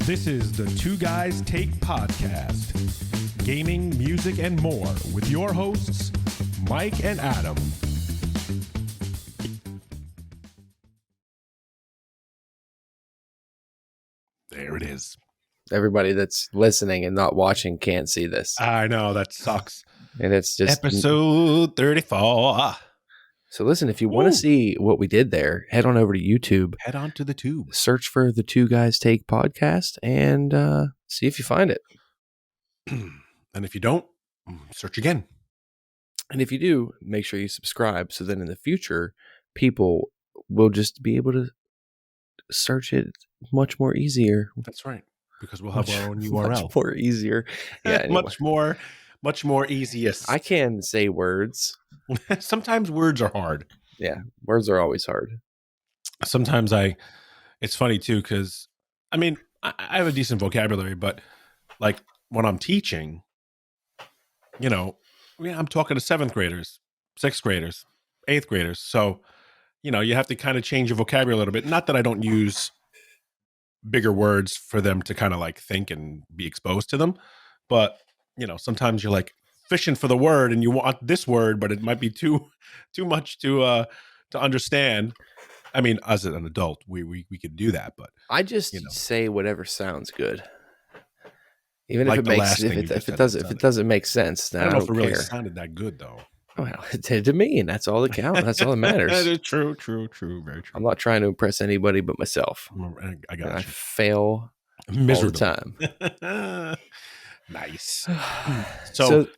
This is the Two Guys Take Podcast. Gaming, music, and more with your hosts, Mike and Adam. There it is. Everybody that's listening and not watching can't see this. I know, that sucks. And it's just Episode 34. So listen, if you want to see what we did there, head on over to YouTube. Head on to the tube. Search for the Two Guys Take Podcast and see if you find it. And if you don't, search again. And if you do, make sure you subscribe so that in the future, people will just be able to search it much more easier. That's right. Because we'll have our own URL. Much more easier. Yeah, anyway. much more easiest. I can say words. Sometimes words are hard. Yeah, words are always hard. Sometimes it's funny too, because I mean, I have a decent vocabulary, but like when I'm teaching, you know, I'm talking to 7th graders, 6th graders, 8th graders. So, you know, you have to kind of change your vocabulary a little bit. Not that I don't use bigger words for them to kind of like think and be exposed to them, but you know, sometimes you're like fishing for the word and you want this word, but it might be too much to understand. I mean, as an adult, we could do that, but I just say whatever sounds good, even like if it doesn't make sense. Then I don't know if it care. really sounded that good though. Well, it did to me, and that's all that counts. That's all that matters. True, very true. I'm not trying to impress anybody but myself. I got you. I fail miserably all the time. Nice. So,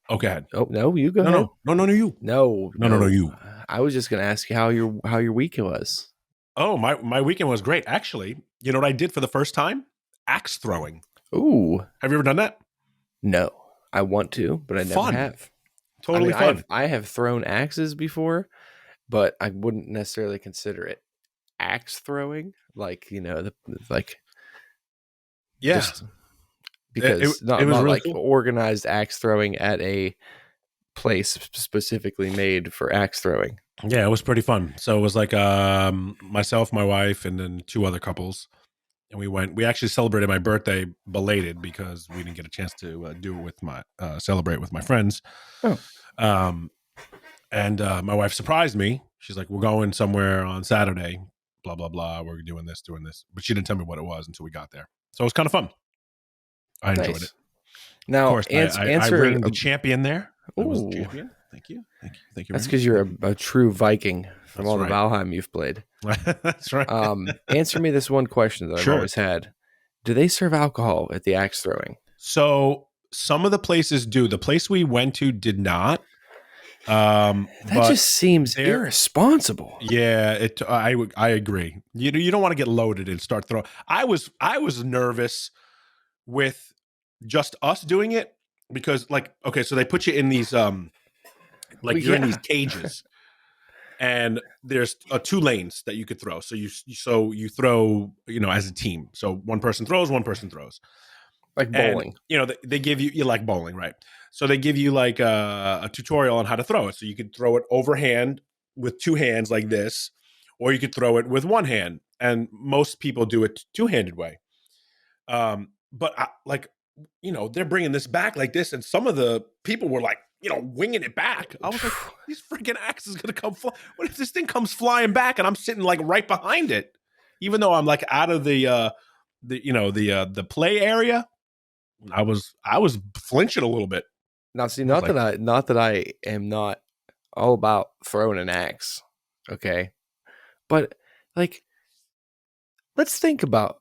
go ahead. Oh no, you go ahead. No, you. No, You. I was just going to ask you how your weekend was. Oh, my weekend was great. Actually, you know what I did for the first time? Axe throwing. Ooh. Have you ever done that? No, I want to, but I never have. Totally fun. I have thrown axes before, but I wouldn't necessarily consider it axe throwing. Like, you know, yeah. Because it was not really like cool. Organized axe throwing at a place specifically made for axe throwing. Yeah, it was pretty fun. So it was like myself, my wife, and then 2 other couples. And we actually celebrated my birthday belated because we didn't get a chance to do it with celebrate with my friends. Oh. And my wife surprised me. She's like, we're going somewhere on Saturday, blah, blah, blah. We're doing this. But she didn't tell me what it was until we got there. So it was kind of fun. I enjoyed it. Now, of course, I ringed the champion there. I was the Ooh. champion. Thank you. That's because you're a true Viking from That's all right. the Valheim you've played. That's right. Answer me this one question that I've always had. Do they serve alcohol at the axe throwing? So some of the places do. The place we went to did not. That just seems irresponsible. Yeah, I agree. You don't want to get loaded and start throwing. I was nervous with just us doing it because so they put you in these you're in these cages. And there's 2 lanes that you could throw. So you throw, as a team. So one person throws. Like bowling. And, they give you like bowling, right? So they give you like a tutorial on how to throw it. So you could throw it overhand with 2 hands like this, or you could throw it with 1 hand. And most people do it 2-handed way. But they're bringing this back like this. And some of the people were like, winging it back. I was like, these freaking axes going to come fly. What if this thing comes flying back and I'm sitting like right behind it? Even though I'm like out of the play area, I was flinching a little bit. Now, see, not that I am not all about throwing an axe, okay? But let's think about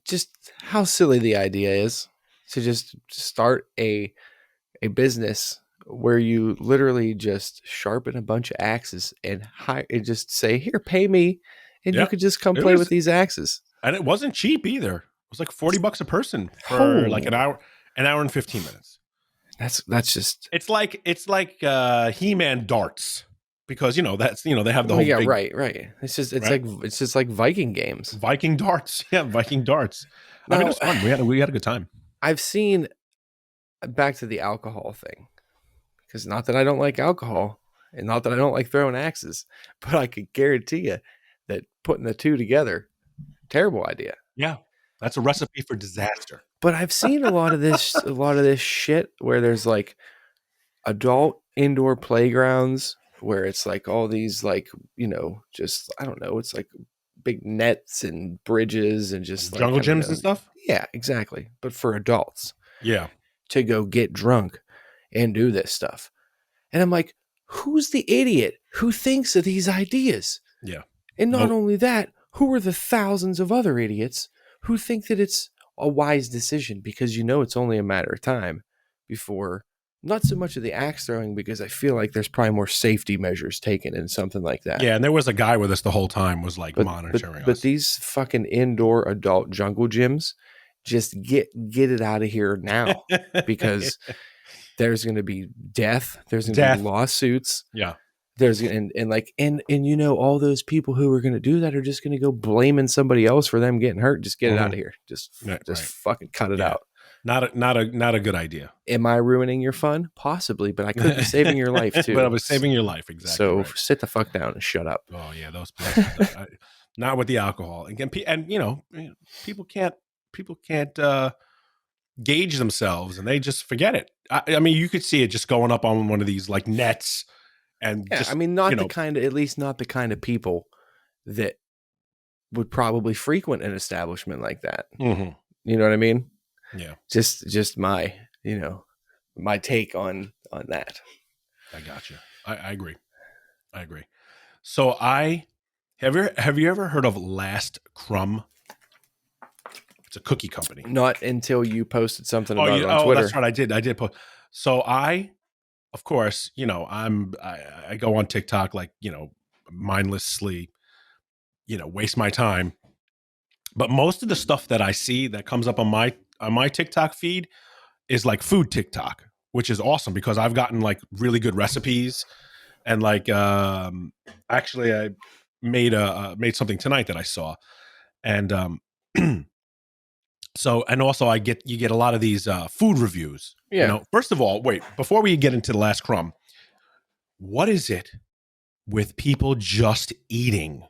just how silly the idea is to just start a business where you literally just sharpen a bunch of axes and just say, here, pay me. And you could just come play with these axes. And it wasn't cheap either. It was like $40 a person for like an hour and 15 minutes. That's just, it's like He-Man darts because, they have the whole big, right. It's just like Viking games. Viking darts. Yeah. Viking darts. Now, I mean, it was fun. We had a good time. I've seen, back to the alcohol thing, because not that I don't like alcohol and not that I don't like throwing axes, but I could guarantee you that putting the 2 together, terrible idea. Yeah. That's a recipe for disaster. But I've seen a lot of this shit where there's like adult indoor playgrounds where it's like all these like, just I don't know, it's like big nets and bridges and just like Jungle having gyms and a stuff. yeah, exactly. But for adults Yeah, to go get drunk and do this stuff. And I'm like, who's the idiot who thinks of these ideas? yeah. And not No, only that, who are the thousands of other idiots who think that it's a wise decision because it's only a matter of time before not so much of the axe throwing because I feel like there's probably more safety measures taken in something like that. yeah, and there was a guy with us the whole time, was like But monitoring but us. these fucking indoor adult jungle gyms, just get it out of here now because there's going to be death, there's going to be Death. lawsuits, Yeah, there's and like and all those people who are going to do that are just going to go blaming somebody else for them getting hurt. Just get it out of here. right, Just right. fucking cut it Yeah, out. not a good idea. Am I ruining your fun? Possibly, but I could be saving your life But I too. was saving your life. Exactly. So Right. sit the fuck down and shut up. Oh yeah, those places. Not with the alcohol. And people can't gauge themselves, and they just forget it. I mean, you could see it just going up on one of these like nets, and Yeah, I just mean, at least not the kind of people that would probably frequent an establishment like that. mhm. You know what I mean? Yeah, Just my, my take on that. I got you. I agree. I agree. So have you ever heard of Last Crumb? It's a cookie company. Not until you posted something Oh, about it on Twitter. that's right. I did post. So of course, I go on TikTok, like, mindlessly, waste my time. But most of the stuff that I see that comes up on my TikTok feed is like food TikTok, which is awesome because I've gotten like really good recipes, and like actually I made something tonight that I saw, and so, and also you get a lot of these food reviews. Yeah. First of all, wait, before we get into the last crumb, what is it with people just eating?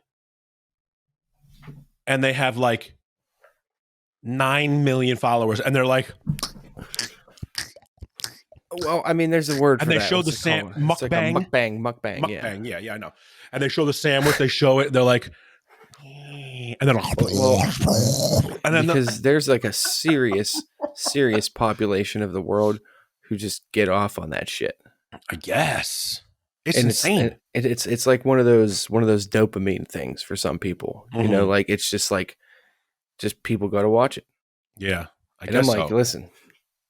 And they have like 9 million followers, and they're like, Well, I mean, there's a word and for they that. show What's the it called? It's like a mukbang. mukbang. Yeah. Mukbang, yeah, I know. And they show the sandwich, they show it, they're like, and then, and then Because there's like a serious population of the world who just get off on that shit. I guess it's And insane. it's like one of those dopamine things for some people. Mhm. Like it's just like people go to watch it. Yeah, I And I'm guess like, so. listen,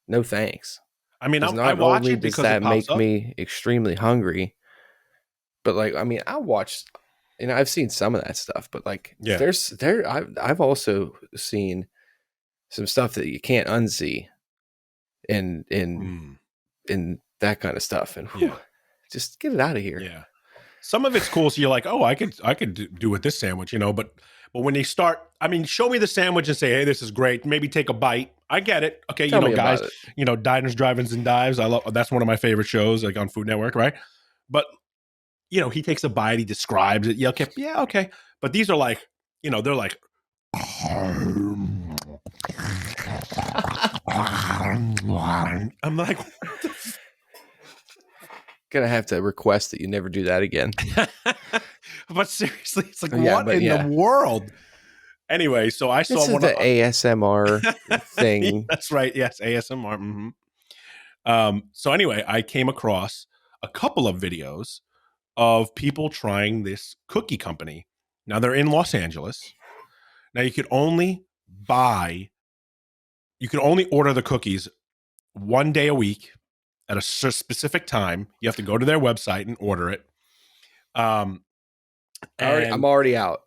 no thanks. I mean, Because I not watch only it does because it that pops make up. me extremely hungry, but like, I mean, I watched, I've seen some of that stuff, but like, Yeah. I've also seen some stuff that you can't unsee, and Mm, that kind of stuff, and whew, yeah, just get it out of here. yeah. Some of it's cool, so you're like, oh, I could do with this sandwich, But when they start, I mean, show me the sandwich and say, hey, this is great. Maybe take a bite. I get it. Okay, Tell me guys, about it. diners, drive-ins, and dives. I love that's one of my favorite shows, like on Food Network, right? But he takes a bite, he describes it. Yeah, okay, yeah, okay. But these are like, they're like, I'm like, Gonna have to request that you never do that again. but seriously, it's like, Yeah, what but in yeah. the world? Anyway, so I saw This is one the of ASMR thing. That's right. Yes, ASMR. So anyway, I came across a couple of videos of people trying this cookie company. Now they're in Los Angeles. Now you can only order the cookies one day a week at a specific time. You have to go to their website and order it. I'm And already out.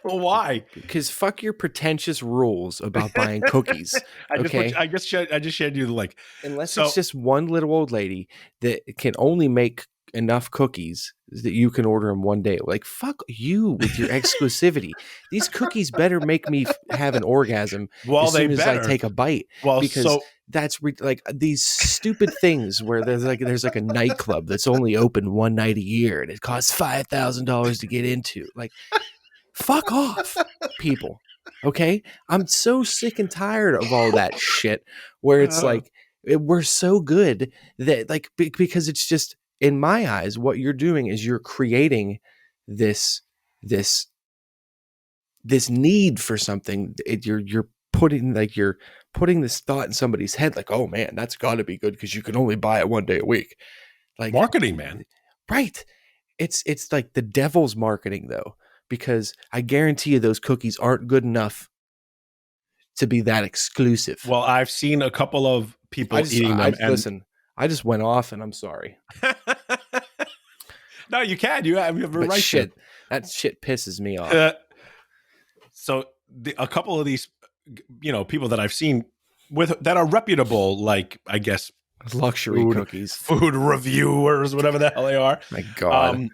well, why? Because fuck your pretentious rules about buying cookies. Okay, I just shared you the link. unless So- it's just one little old lady that can only make enough cookies that you can order them one day. Like, fuck you with your exclusivity. These cookies better make me have an orgasm Well, as they soon as I better. take a bite. Well, Because so that's like these stupid things where there's like a nightclub that's only open one night a year and it costs $5,000 to get into. Like, fuck off, people. Okay. I'm so sick and tired of all that shit where it's Uh, like, we're so good that, like, because it's just, in my eyes, what you're doing is you're creating this, this, this need for something. You're putting, like, you're putting this thought in somebody's head, like, oh man, that's got to be good because you can only buy it one day a week. Like, marketing, man. right. It's like the devil's marketing though, because I guarantee you those cookies aren't good enough to be that exclusive. Well, I've seen a couple of people eating I them, and listen. I just went off, and I'm sorry, no, you can. You have every but right to. shit, that shit pisses me off. So a couple of these, people that I've seen with that are reputable, like I guess Luxury food cookies. food reviewers, whatever the hell they are. My God, Um,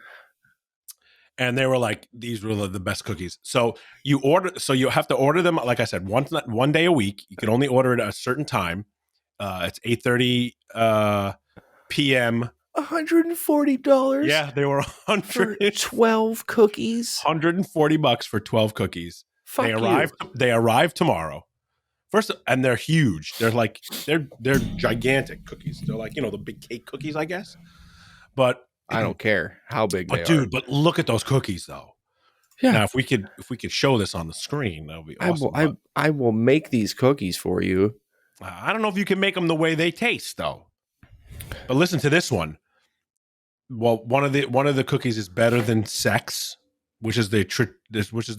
and they were like, these were the best cookies. So you have to order them. Like I said, one day a week. You can only order it at a certain time. It's 8:30 p.m. $140 Yeah, they were for 100, 12 cookies. $140 for 12 cookies. They Fuck you. arrive. They arrive tomorrow. First, and they're huge. They're gigantic cookies. They're like the big cake cookies, I guess. But I don't care how big they but are. dude, but look at those cookies though. Yeah, Now, if we could show this on the screen, that would be I will. awesome. But I will make these cookies for you. I don't know if you can make them the way they taste though. But listen to this one. Well, one of the cookies is better than sex, which is the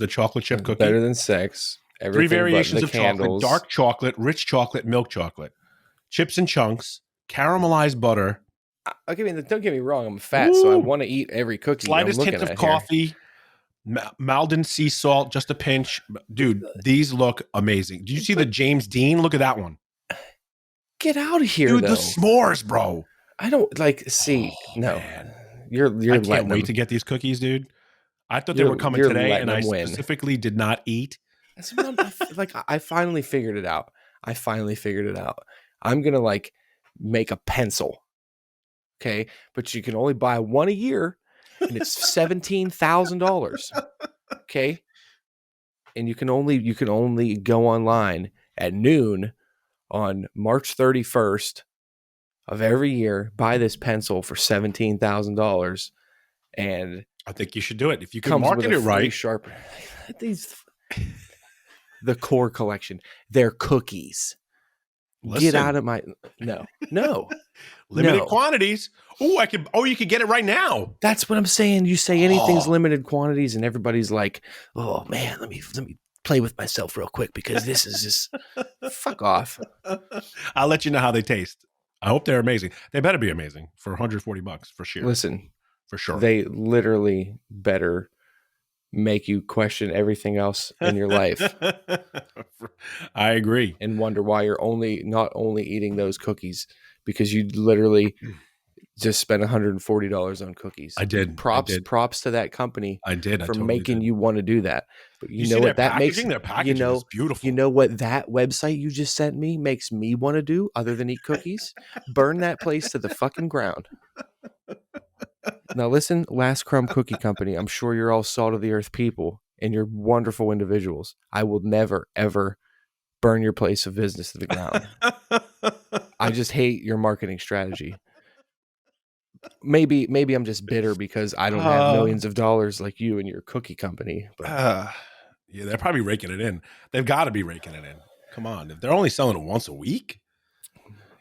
chocolate chip cookie. Better than sex. Three Everything but variations the of chocolate: candles. dark chocolate, rich chocolate, milk chocolate, chips and chunks, caramelized butter, Okay, I mean, don't get me wrong. I'm fat, so I want to eat every cookie I'm slightest looking hint of at here. coffee, Malden sea salt, just a pinch. Dude, these look amazing. Do you see the James Dean? Look at that one. Get out of here, Dude, though. the s'mores, bro. I don't like see. Oh, No, man. you're I letting can't wait them. to get these cookies, dude. I thought they were coming You're today, letting and I them win. specifically did not eat. That's what like. I finally figured it out. I'm gonna like make a pencil. Okay, but you can only buy one a year, and it's $17,000. Okay, and you can only go online at noon on March 31st of every year, buy this pencil for $17,000, and I think you should do it. If you can comes with market a it free right. sharpener. These the core collection. They're cookies. Listen, Get out of my no. limited No. quantities. You could get it right now. That's what I'm saying. You say anything's Oh. limited quantities, and everybody's like, "Oh man, let me play with myself real quick because this is just fuck off." I'll let you know how they taste. I hope they're amazing. They better be amazing for $140 for sure. Listen, For sure. they literally better make you question everything else in your life I agree. and wonder why you're not only eating those cookies because you literally just spent $140 on cookies. I did. Props to that company I did. I for totally making did. you want to do that. But you see know their what that makes packaging? Their packaging is beautiful. You know what that website you just sent me makes me want to do other than eat cookies? Burn that place to the fucking ground. Now listen, Last Crumb Cookie Company, I'm sure you're all salt of the earth people and you're wonderful individuals. I will never ever burn your place of business to the ground. I just hate your marketing strategy. Maybe I'm just bitter because I don't have millions of dollars like you and your cookie company. But yeah, they're probably raking it in. They've got to be raking it in. Come on, if they're only selling it once a week,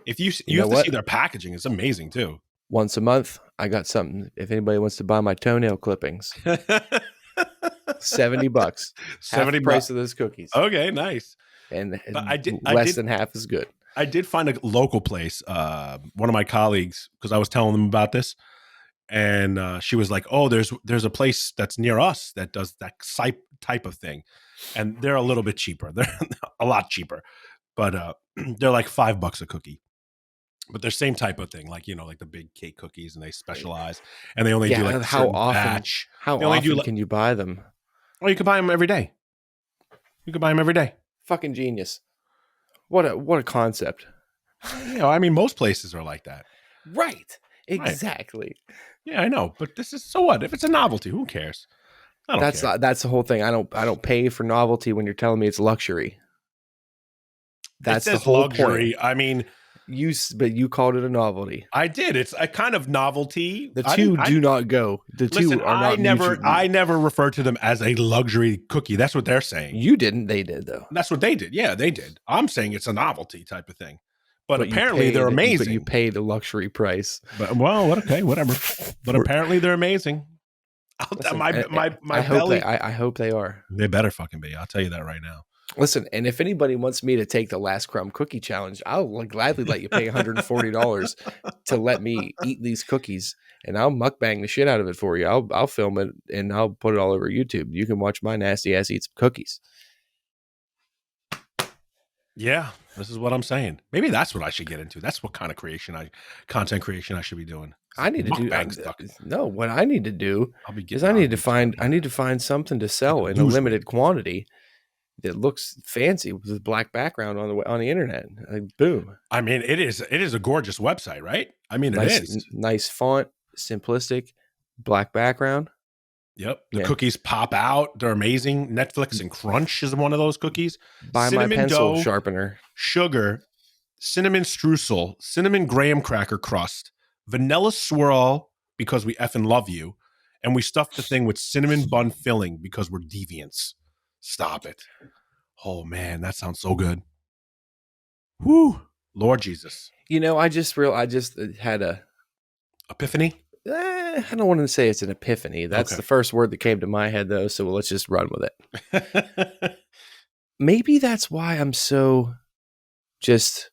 if you know have to what? see their packaging, it's amazing too. Once a month, I got something. If anybody wants to buy my toenail clippings, $70. Half the price of those cookies. Okay, nice. And I than half is good. I did find a local place. One of my colleagues, because I was telling them about this, and she was like, "Oh, there's a place that's near us that does that type of thing, and they're a little bit cheaper. They're a lot cheaper, but they're like $5 a cookie. But they're same type of thing, like like the big cake cookies, and they specialize, and they only do like a certain batch. How They only often can you buy them? Oh, you can buy them every day. You can buy them every day. Fucking genius! What a concept. I mean, most places are like that. Right. Exactly. Yeah, I know. But this is so what? If it's a novelty, who cares? I don't care. That's the whole thing. I don't pay for novelty when you're telling me it's luxury. It That's the says whole point. luxury. I mean, But you called it a novelty. I did. It's a kind of novelty. The I two didn't. do not go. The Listen. two are not mutual. I never refer to them as a luxury cookie. That's what they're saying. You didn't. They did though. That's what they did. Yeah, they did. I'm saying it's a novelty type of thing. But you apparently they're amazing. But you paid a luxury price. But well, okay, whatever. But apparently they're amazing. Listen, my I belly. I hope they are. They better fucking be. I'll tell you that right now. Listen, and if anybody wants me to take the last crumb cookie challenge, I'll gladly let you pay $140 to let me eat these cookies, and I'll mukbang the shit out of it for you. I'll film it and I'll put it all over YouTube. You can watch my nasty ass eat some cookies. Yeah, this is what I'm saying. Maybe that's what I should get into. That's what kind of content creation I should be doing. I need to do no. What I need to do is I need to find something to sell in a limited quantity that looks fancy with a black background on the internet. Like, boom. I mean, it is a gorgeous website, right? I mean, it is nice font, simplistic, black background. Yep. The cookies pop out. They're amazing. Netflix and Crunch is one of those cookies. Buy cinnamon my pencil dough, sharpener. Sugar, cinnamon streusel, cinnamon graham cracker crust, vanilla swirl because we effing love you, and we stuff the thing with cinnamon bun filling because we're deviants. Stop it. Oh, man, that sounds so good. Whew. Lord Jesus. You know, I just had a epiphany. I don't want to say it's an epiphany. That's the first word that came to my head, though. So let's just run with it. Maybe that's why I'm so just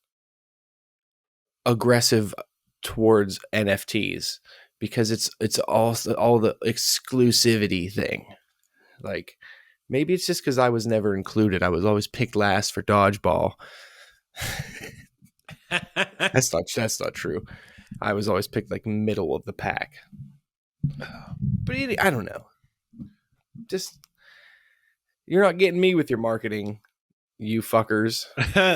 aggressive towards NFTs, because it's all the exclusivity thing. Like, maybe it's just because I was never included. I was always picked last for dodgeball. That's not true. I was always picked like middle of the pack. But I don't know. Just, you're not getting me with your marketing, you fuckers.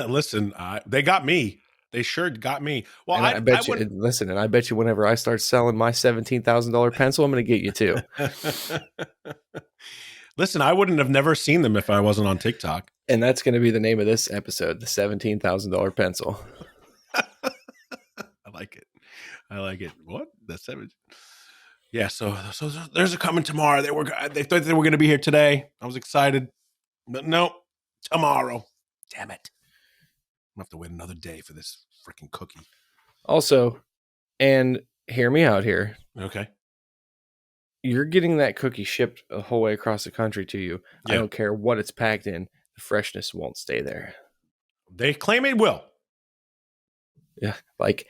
Listen, they got me. They sure got me. Well, and I bet you. Listen, and I bet you, whenever I start selling my $17,000 pencil, I'm going to get you too. Listen, I wouldn't have never seen them if I wasn't on TikTok. And that's going to be the name of this episode: the $17,000 pencil. I like it. What? The 7? Yeah. So there's a coming tomorrow. They thought they were going to be here today. I was excited, but nope. Tomorrow. Damn it. I'm gonna have to wait another day for this freaking cookie. Also, and hear me out here. Okay. You're getting that cookie shipped a whole way across the country to you. Yeah. I don't care what it's packed in. The freshness won't stay there. They claim it will. Yeah. Like,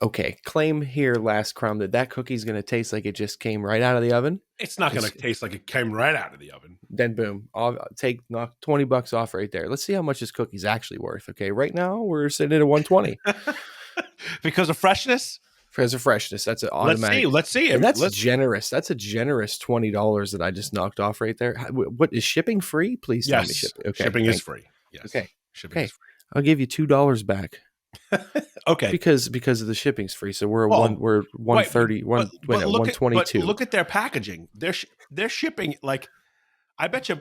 okay, claim here, last crumb, that cookie's going to taste like it just came right out of the oven. It's not going to taste like it came right out of the oven. Then boom, I'll knock $20 off right there. Let's see how much this cookie's actually worth. Okay, right now we're sitting at 120 because of freshness. Because of freshness, that's an automatic. Let's see it. And that's generous. That's a generous $20 that I just knocked off right there. What is shipping free? Please tell me shipping. Okay, shipping is free. Yes. Okay, shipping is free. I'll give you $2 back. Okay, because of the shipping's free, so we're 130, 122. Look at their packaging. They're shipping like, I bet you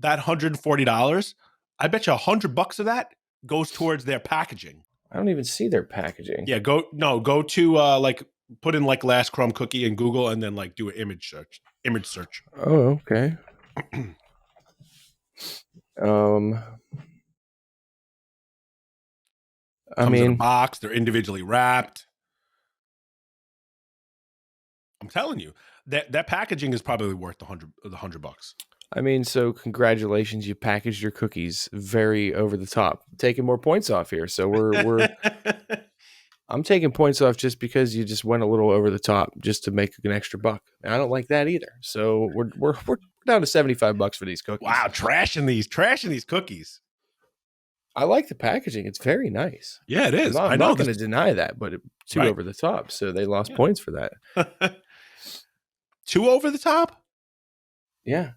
that $140. I bet you $100 of that goes towards their packaging. I don't even see their packaging. Yeah, go to like put in like last crumb cookie in Google and then like do an image search. Oh, okay. Comes in a box. They're individually wrapped. I'm telling you, that packaging is probably worth the $100. I mean, so congratulations, you packaged your cookies very over the top, taking more points off here. So we're I'm taking points off just because you just went a little over the top just to make an extra buck. And I don't like that either. So we're down to $75 for these cookies. Wow, trashing these cookies. I like the packaging. It's very nice. Yeah, it is. I'm not going to deny that, but too over the top. So they lost points for that. Too over the top? Yeah.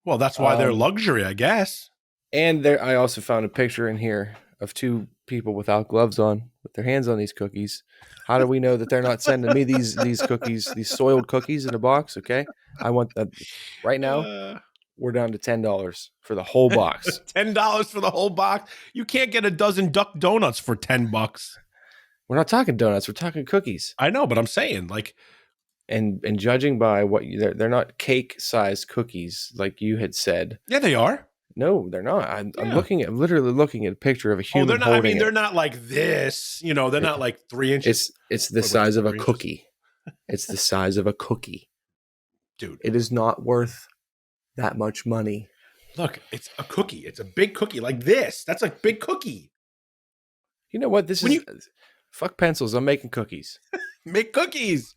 Well, that's why they're luxury, I guess. And I also found a picture in here of two people without gloves on, with their hands on these cookies. How do we know that they're not sending me these cookies, these soiled cookies in a box? Okay, I want that right now. Uh, We're down to $10 for the whole box. $10 for the whole box. You can't get a dozen Duck Donuts for $10. We're not talking donuts. We're talking cookies. I know, but I'm saying like, And judging by what they're not cake sized cookies like you had said. yeah, they are. No, they're not. I'm Yeah. literally looking at a picture of a Oh, human they're not. I holding mean, they're it. not like this. You know, they're not like 3 inches. It's the Wait, size of a 3 inches? cookie. It's the size of a cookie. Dude. It is not worth that much money. Look, it's a cookie. It's a big cookie like this. That's a big cookie. You know what? This When is fuck pencils. I'm making cookies. Make cookies.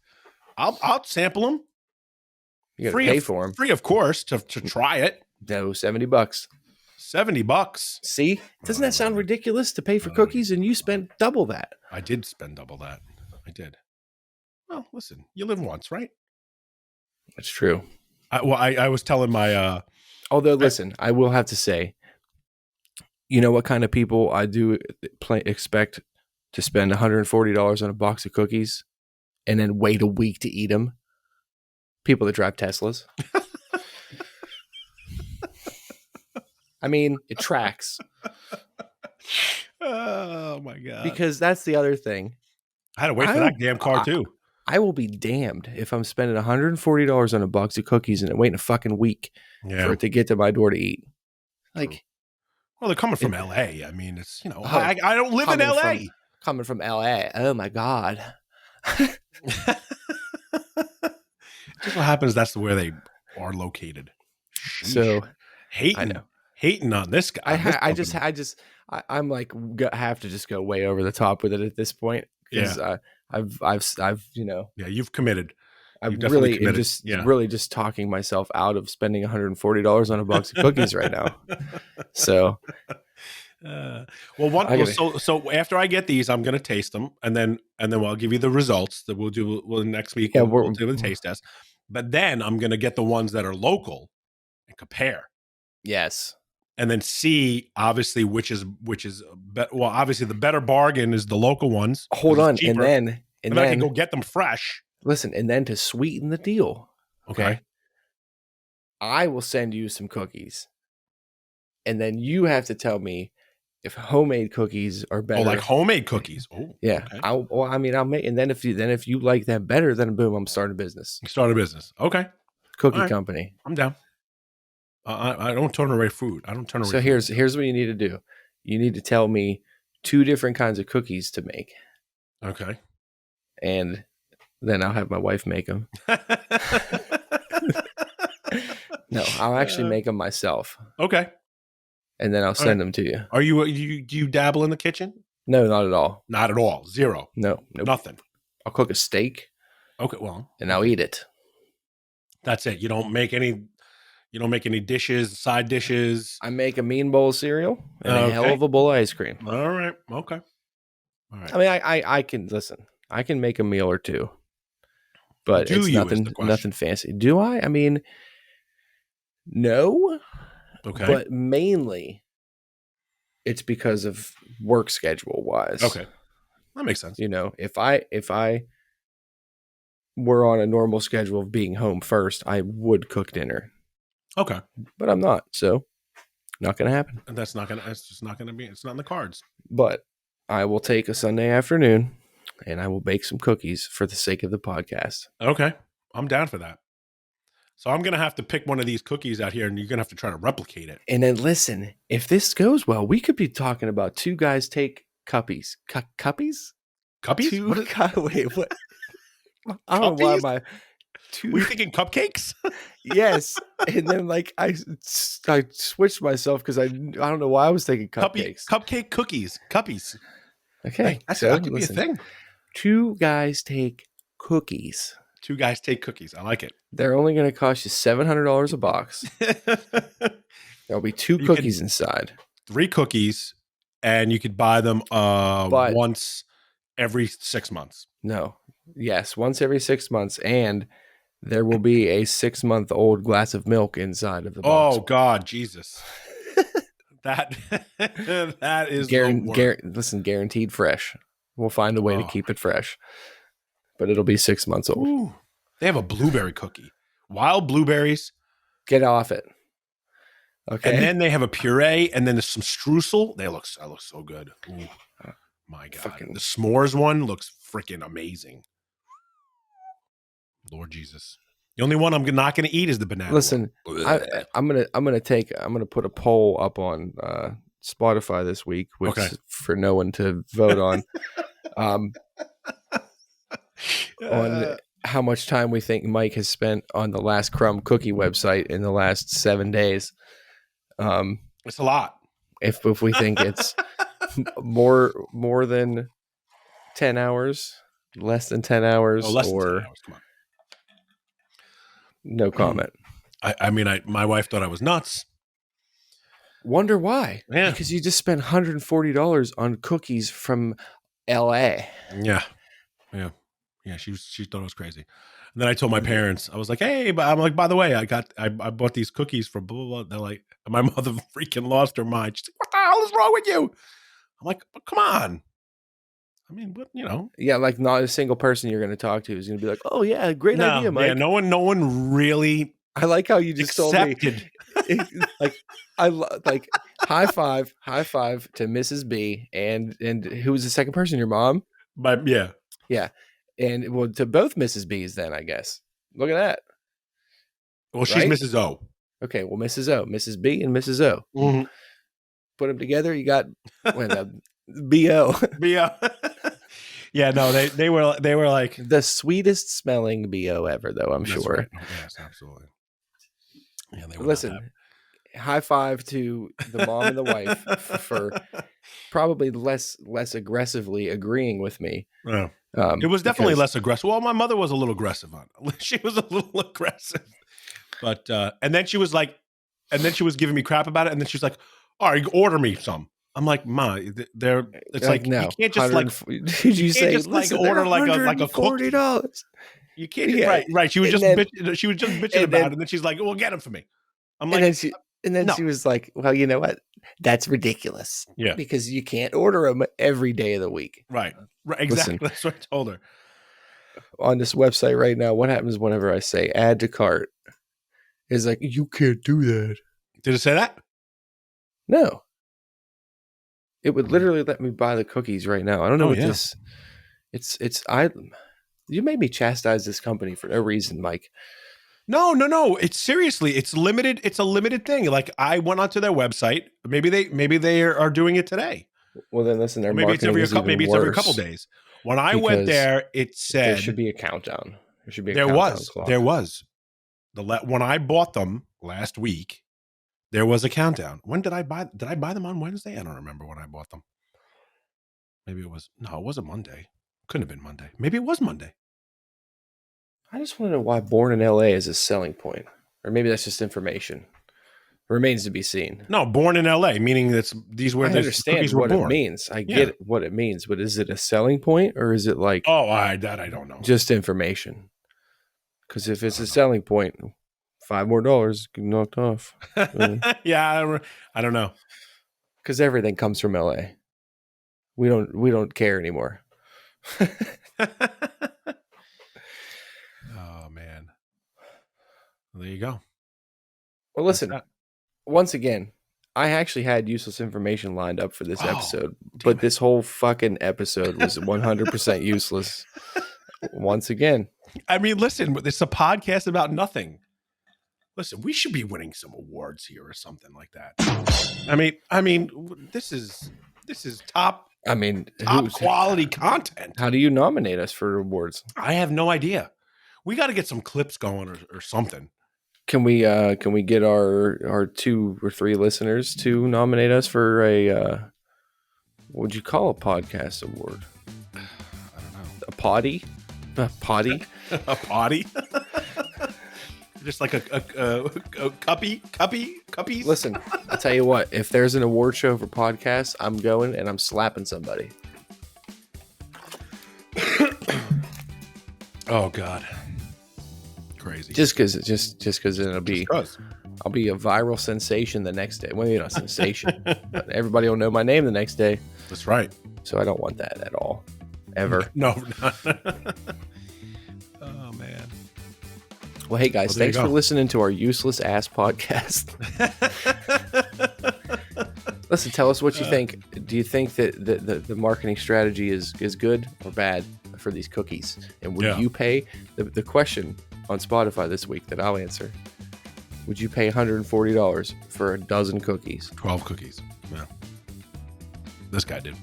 I'll sample them. You gotta pay for them. Free, of course, to try it. No, $70. $70. See, doesn't that sound ridiculous to pay for cookies and you spent double that? I did spend double that. I did. Well, listen, you live once, right? That's true. I was telling my Although, listen, I will have to say, you know what kind of people I do expect to spend $140 on a box of cookies and then wait a week to eat them? People that drive Teslas. I mean, it tracks. oh my god! Because that's the other thing. I had to wait for that damn car too. I will be damned if I'm spending $140 on a box of cookies and waiting a fucking week for it to get to my door to eat. Like, well, they're coming from LA. I mean, it's I don't live in LA. Coming from LA. Oh my god. Just what happens. That's where they are located. Sheesh. So hating on this guy. I'm like have to just go way over the top with it at this point because I've yeah, you've committed. I'm really really just talking myself out of spending $140 on a box of cookies right now. So, so after I get these, I'm gonna taste them, and then I'll give you the results that we'll do. Next week. Yeah, we'll do the taste test, but then I'm gonna get the ones that are local and compare. Yes. And then see, obviously, which is well, obviously the better bargain is the local ones. Hold on, and then I can go get them fresh. Listen, and then to sweeten the deal, okay, I will send you some cookies, and then you have to tell me if homemade cookies are better. Oh, like homemade cookies. Oh, yeah. Okay. I'll make, and then if you like that better, then boom, I'm starting a business. Start a business. Okay, cookie company. I'm down. I don't turn away food. I don't turn away. So here's what you need to do. You need to tell me 2 different kinds of cookies to make. Okay. And then I'll have my wife make them. No, I'll actually make them myself. Okay. And then I'll send them to you. Are you do you dabble in the kitchen? No, not at all. Not at all. Zero. No, nope. Nothing. I'll cook a steak. Okay, well, and I'll eat it. That's it. You don't make any dishes, side dishes. I make a mean bowl of cereal and a hell of a bowl of ice cream. All right. Okay. All right. I mean, I can listen. I can make a meal or two, but it's nothing fancy. Do I? I mean, no. Okay. But mainly, it's because of work schedule wise. Okay, that makes sense. If I were on a normal schedule of being home first, I would cook dinner. Okay, but I'm not, so not going to happen. And it's just not going to be. It's not in the cards. But I will take a Sunday afternoon and I will bake some cookies for the sake of the podcast. Okay, I'm down for that. So I'm going to have to pick one of these cookies out here, and you're going to have to try to replicate it. And then listen, if this goes well, we could be talking about 2 guys take cuppies. Cuppies? Cuppies? Wait, what? I don't know why my... Were you thinking cupcakes? Yes. And then I switched myself because I don't know why I was thinking cupcakes. Cupcake cookies. Cuppies. Okay. Hey, that could be a thing. 2 guys take cookies. 2 guys take cookies. I like it. They're only going to cost you $700 a box. There'll be 2 cookies inside. 3 cookies, and you could buy them once every 6 months. No. Yes, once every 6 months, and there will be a 6-month-old glass of milk inside of the box. Oh, God, Jesus. That that is the word. Listen, guaranteed fresh. We'll find a way to Oh, keep it fresh, but it'll be 6 months old. ooh. They have a blueberry cookie, wild blueberries, Get off it. and Okay. then they have a puree, and then there's some streusel. That looks so good. Ooh, my God, Fucking the s'mores one looks freaking amazing. Lord Jesus, the only one I'm not going to eat is the banana. listen. One. I'm gonna put a poll up on Spotify this week, which Okay. for no one to vote on. On how much time we think Mike has spent on the Last Crumb Cookie website in the last 7 days. It's a lot. If we think it's more than 10 hours, less than 10 hours, Oh, less or than 10 hours. Come on. no comment. I mean, my wife thought I was nuts. Wonder why? Yeah. Because you just spent $140 on cookies from LA. Yeah. She thought it was crazy. And then I told my parents, I was like, hey, but I'm like, by the way, I bought these cookies for blah, blah, blah. They're like, my mother freaking lost her mind. She's like, what the hell is wrong with you? I'm like, but come on. I mean, what, Yeah, like not a single person you're going to talk to is going to be like, oh yeah, great idea, Mike. Yeah, no one really I like how you just accepted. told me. Like like high five to Mrs. B and who was the second person? Your mom? But yeah. Yeah. And well, to both Mrs. B's then, I guess. Look at that. Well, she's Right? Mrs. O. Okay, well, Mrs. O, Mrs. B and Mrs. O. Mm-hmm. Put them together, you got B.O. Yeah. Yeah, no, they were like The sweetest smelling B.O. ever, though, I'm that's sure. right. Oh, yes, absolutely. Yeah, they were Listen, high five to the mom and the wife for probably less aggressively agreeing with me. Yeah. It was definitely because- less aggressive. Well, my mother was a little aggressive on it. She was a little aggressive. But and then she was giving me crap about it, and then she's like, all right, order me some. I'm like, Ma, it's like no, you can't just like did you say just like order like a cookie. $40? You can't Yeah. right. She was And just then- bitching, she was just bitching about it, and then she's like, well, get them for me. I'm like, And then no. she was like, well, you know what? That's ridiculous. Yeah. Because you can't order them every day of the week. right, exactly. Listen. That's what I told her. On this website right now, what happens whenever I say add to cart? Is like, you can't do that. Did it say that? No. It would literally let me buy the cookies right now. I don't know what yeah. this. You made me chastise this company for no reason, Mike. No. It's seriously, it's limited. It's a limited thing. Like I went onto their website. Maybe they are doing it today. Well, then listen, their Maybe it's marketing every is every couple days. When I went there, it said there should be a countdown. There should be a there countdown was clock. there was when I bought them last week. There was a countdown. When did I buy? Did I buy them on Wednesday? I don't remember when I bought them. Maybe it wasn't Monday. Couldn't have been Monday. Maybe it was Monday. I just want to know why born in LA is a selling point. Or maybe that's just information. Remains to be seen. No, born in LA, meaning these were I the understand cookies were what born. it means. I get what it means, but is it a selling point or is it like I don't know. just information? Because if it's a selling point, $5 more get knocked off. Yeah, I don't know. Because everything comes from LA. We don't care anymore. Oh man. Well, there you go. Well, listen. Once again, I actually had useless information lined up for this episode, but this whole fucking episode was 100% useless. Once again. I mean, listen, it's a podcast about nothing. Listen, we should be winning some awards here or something like that. I mean, this is top. I mean, top quality content. How do you nominate us for awards? I have no idea. We got to get some clips going or something. Can we get our 2 or 3 listeners to nominate us for a what would you call a podcast award? I don't know. A potty? A potty? A potty? Just like a cuppies? Listen, I'll tell you what, if there's an award show for podcasts, I'm going and I'm slapping somebody. Oh God. Crazy. Just because it'll be, Just 'cause. I'll be a viral sensation the next day. Well, you're not a sensation, but everybody will know my name the next day. That's right. So I don't want that at all, ever. No. Oh man. Well, hey guys, Well, there you thanks for go. listening to our useless ass podcast. Listen, tell us what you think. Do you think that the marketing strategy is good or bad for these cookies? And would Yeah. you pay the question on Spotify this week that I'll answer? Would you pay $140 for a dozen cookies? 12 cookies. Yeah. This guy did.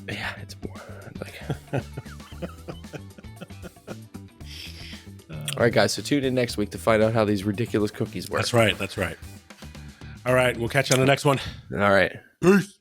Yeah, it's more like. All right, guys. So tune in next week to find out how these ridiculous cookies work. That's right. That's right. All right. We'll catch you on the next one. All right. Peace.